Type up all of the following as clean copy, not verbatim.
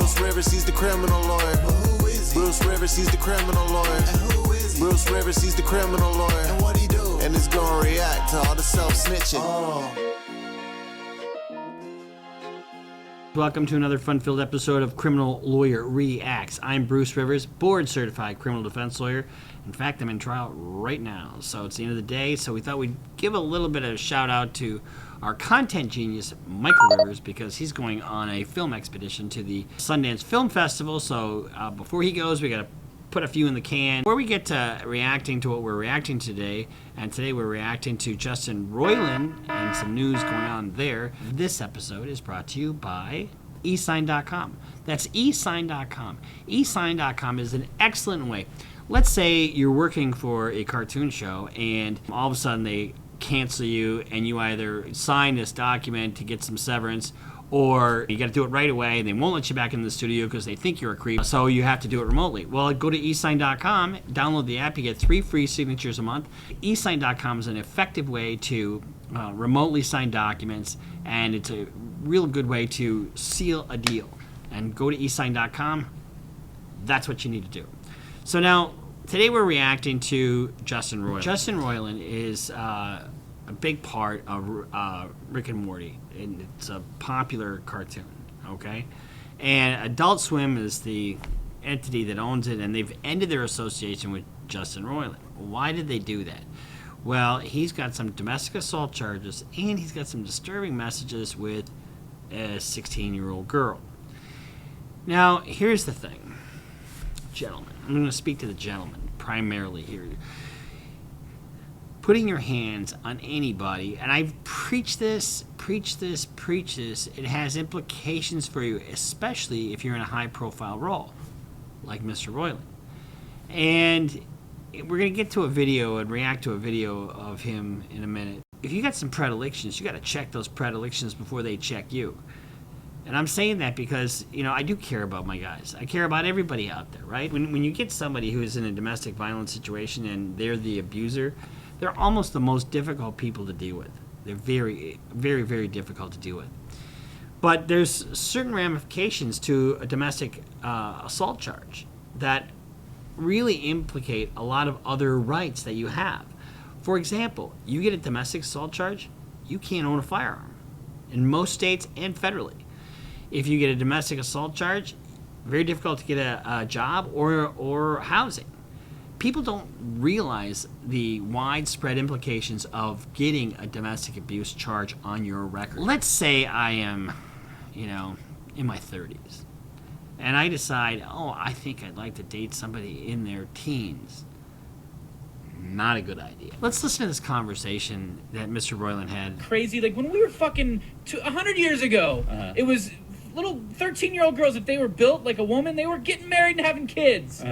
Bruce Rivers, he's the criminal lawyer. Who is he? Bruce Rivers, he's the criminal lawyer. And who is he? Bruce Rivers, he's the criminal lawyer. And what he do? And he's gonna react to all the self-snitching. Welcome to another fun-filled episode of Criminal Lawyer Reacts. I'm Bruce Rivers, board-certified criminal defense lawyer. In fact, I'm in trial right now, so it's the end of the day, so we thought we'd give a little bit of a shout-out to our content genius, Michael Rivers, because he's going on a film expedition to the Sundance Film Festival, so before he goes, we got to put a few in the can. Before we get to reacting to what we're reacting today, and today we're reacting to Justin Roiland and some news going on there, this episode is brought to you by eSign.com. That's eSign.com. eSign.com is an excellent way. Let's say you're working for a cartoon show and all of a sudden they cancel you and you either sign this document to get some severance or you got to do it right away and they won't let you back in the studio because they think you're a creep, so you have to do it remotely. Well, go to eSign.com, download the app, you get 3 free signatures a month. eSign.com is an effective way to remotely sign documents, and it's a real good way to seal a deal. And go to eSign.com, that's what you need to do. So now, today we're reacting to Justin Roiland. Justin Roiland is a big part of Rick and Morty, and it's a popular cartoon, okay? And Adult Swim is the entity that owns it, and they've ended their association with Justin Roiland. Why did they do that? Well, he's got some domestic assault charges, and he's got some disturbing messages with a 16-year-old girl. Now, here's the thing, gentlemen. I'm going to speak to the gentleman primarily here. Putting your hands on anybody, and I've preached this, it has implications for you, especially if you're in a high-profile role, like Mr. Roiland. And we're going to get to a video and react to a video of him in a minute. If you got some predilections, you got to check those predilections before they check you. And I'm saying that because, you know, I do care about my guys. I care about everybody out there, right? When you get somebody who is in a domestic violence situation and they're the abuser, they're almost the most difficult people to deal with. They're very, very, very difficult to deal with. But there's certain ramifications to a domestic assault charge that really implicate a lot of other rights that you have. For example, you get a domestic assault charge, you can't own a firearm in most states and federally. If you get a domestic assault charge, very difficult to get a job or housing. People don't realize the widespread implications of getting a domestic abuse charge on your record. Let's say I am, in my 30s, and I decide, I think I'd like to date somebody in their teens. Not a good idea. Let's listen to this conversation that Mr. Roiland had. Crazy, like when we were fucking 100 years ago, it was little 13-year-old girls, if they were built like a woman, they were getting married and having kids.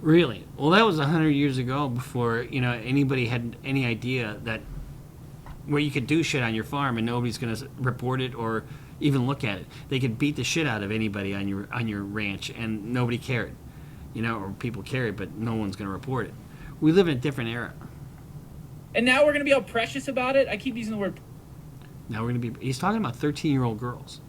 Really? Well, that was 100 years ago before, anybody had any idea that where you could do shit on your farm and nobody's going to report it or even look at it. They could beat the shit out of anybody on your ranch and nobody cared. Or people cared, but no one's going to report it. We live in a different era. And now we're going to be all precious about it? I keep using the word. Now we're going to be. He's talking about 13-year-old girls.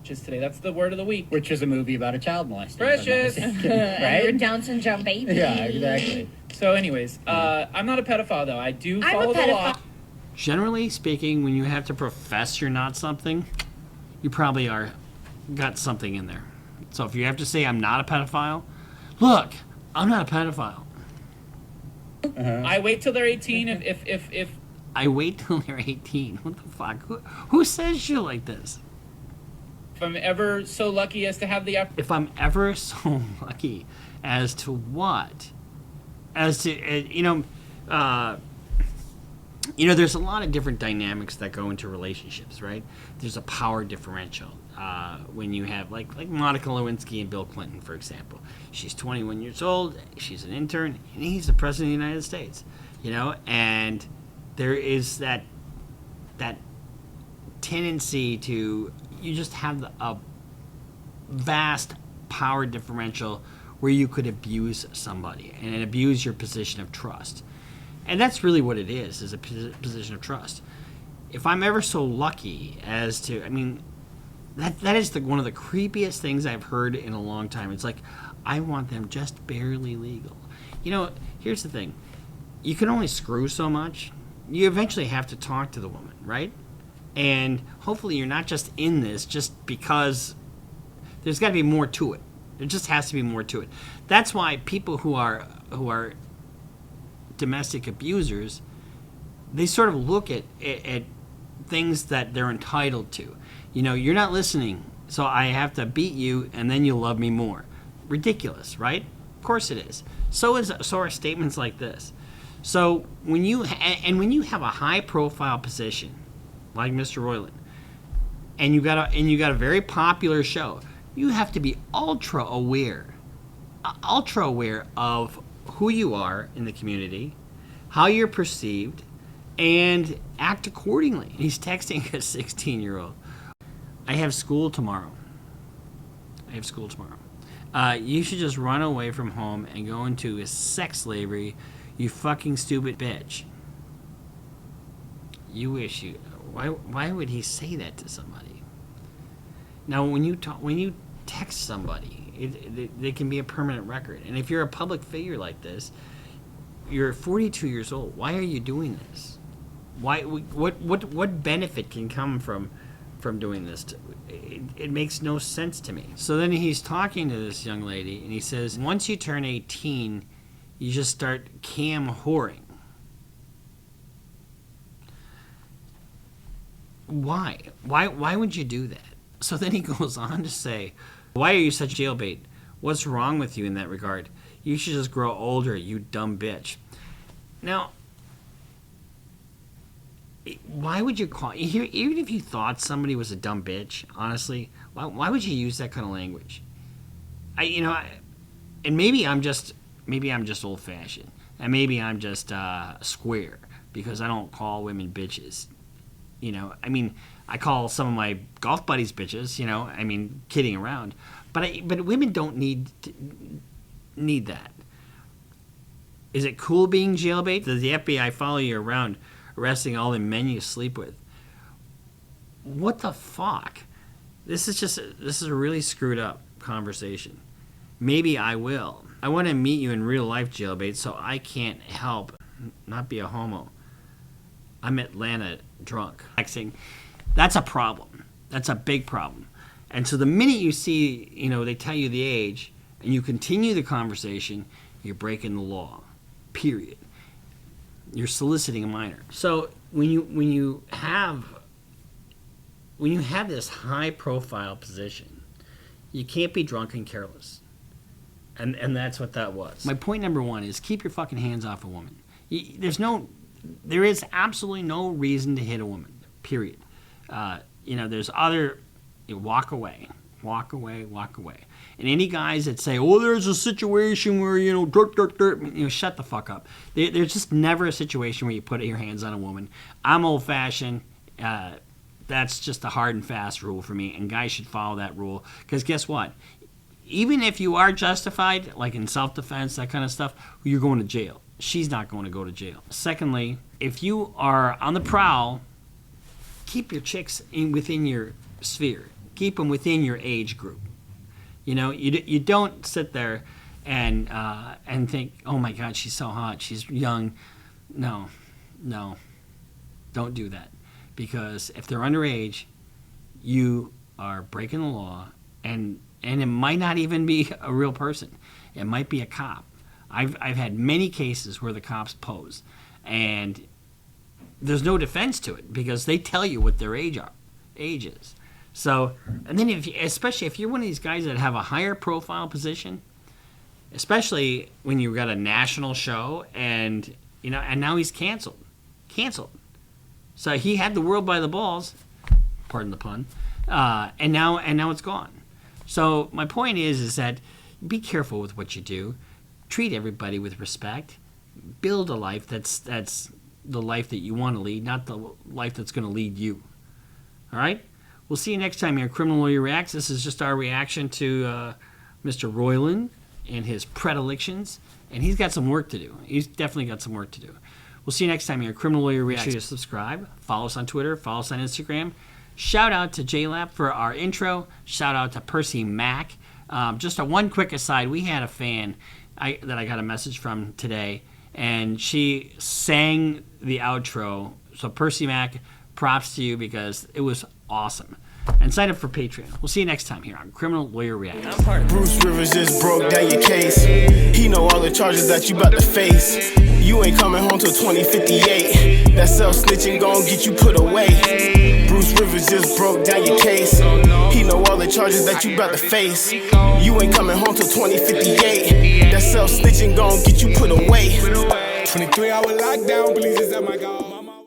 Just today, that's the word of the week. Which is a movie about a child molesting. Precious! Right? Your Down syndrome baby. Yeah, exactly. So anyways, I'm not a pedophile, though. I do follow the law. Generally speaking, when you have to profess you're not something, you probably got something in there. So if you have to say I'm not a pedophile, look, I'm not a pedophile. I wait till they're 18 if I wait till they're 18. What the fuck? Who says shit like this? If I'm ever so lucky as to have the... If I'm ever so lucky as to what? As to, there's a lot of different dynamics that go into relationships, right? There's a power differential. When you have, like Monica Lewinsky and Bill Clinton, for example. She's 21 years old, she's an intern, and he's the President of the United States. And there is that tendency to... You just have a vast power differential where you could abuse somebody and abuse your position of trust. And that's really what it is a position of trust. If I'm ever so lucky as to, That is one of the creepiest things I've heard in a long time. It's like, I want them just barely legal. You know, here's the thing. You can only screw so much. You eventually have to talk to the woman, right? And hopefully you're not just in this just because there's got to be more to it. There just has to be more to it. That's why people who are domestic abusers, they sort of look at things that they're entitled to. You know, you're not listening, so I have to beat you and then you'll love me more. Ridiculous, right? Of course it is. So are statements like this. So when you have a high profile position like Mr. Roiland, and you got a very popular show, you have to be ultra aware of who you are in the community, how you're perceived, and act accordingly. He's texting a 16-year-old. I have school tomorrow. You should just run away from home and go into sex slavery, you fucking stupid bitch. You wish you... Why would he say that to somebody? Now, when you text somebody, they can be a permanent record. And if you're a public figure like this, you're 42 years old. Why are you doing this? Why? What benefit can come from doing this? It makes no sense to me. So then he's talking to this young lady, and he says, once you turn 18, you just start cam whoring. Why? Why would you do that? So then he goes on to say, why are you such jailbait? What's wrong with you in that regard? You should just grow older, you dumb bitch. Now, why would you call... Even if you thought somebody was a dumb bitch, honestly, why would you use that kind of language? And maybe I'm just old-fashioned. And maybe I'm just square, because I don't call women bitches. You know, I mean, I call some of my golf buddies bitches, you know, I mean, kidding around. But women don't need that. Is it cool being jailbait? Does the FBI follow you around arresting all the men you sleep with? What the fuck? This is a really screwed up conversation. Maybe I will. I want to meet you in real life, jailbait, so I can't help not be a homo. I'm Atlanta drunk. That's a problem. That's a big problem. And so the minute you see, you know, they tell you the age and you continue the conversation, you're breaking the law. Period. You're soliciting a minor. So when you have this high profile position, you can't be drunk and careless. And that's what that was. My point number one is keep your fucking hands off a woman. There is absolutely no reason to hit a woman. Period. There's other... walk away. And any guys that say, "Oh, there's a situation where shut the fuck up." There's just never a situation where you put your hands on a woman. I'm old-fashioned. That's just a hard and fast rule for me, and guys should follow that rule. Because guess what? Even if you are justified, like in self-defense, that kind of stuff, you're going to jail. She's not going to go to jail. Secondly, if you are on the prowl, keep your chicks within your sphere. Keep them within your age group. You know, you don't sit there and think, "Oh my God, she's so hot. She's young." No, don't do that, because if they're underage, you are breaking the law, and it might not even be a real person. It might be a cop. I've had many cases where the cops pose, and there's no defense to it because they tell you what their age is. So, and then especially if you're one of these guys that have a higher profile position, especially when you've got a national show and now he's canceled. So he had the world by the balls, pardon the pun, and now it's gone. So my point is that be careful with what you do. Treat everybody with respect. Build a life that's the life that you want to lead, not the life that's going to lead you. All right? We'll see you next time here. Criminal Lawyer Reacts. This is just our reaction to Mr. Roiland and his predilections. And he's got some work to do. He's definitely got some work to do. We'll see you next time here. Criminal Lawyer Reacts. Make sure you subscribe. Follow us on Twitter. Follow us on Instagram. Shout out to Jaylap for our intro. Shout out to Percy Mack. Just one quick aside. We had a fan that I got a message from today, and she sang the outro. So Percy Mack, props to you because it was awesome. And sign up for Patreon. We'll see you next time here on Criminal Lawyer Reacts. Bruce Rivers just broke down your case. He know all the charges that you about to face. You ain't coming home till 2058. That self-snitching gon' get you put away. Bruce Rivers just broke down your case. He know all the charges that you about to face. You ain't coming home till 2058. That self-snitching gon' get you put away. 23-hour lockdown, police is at my God.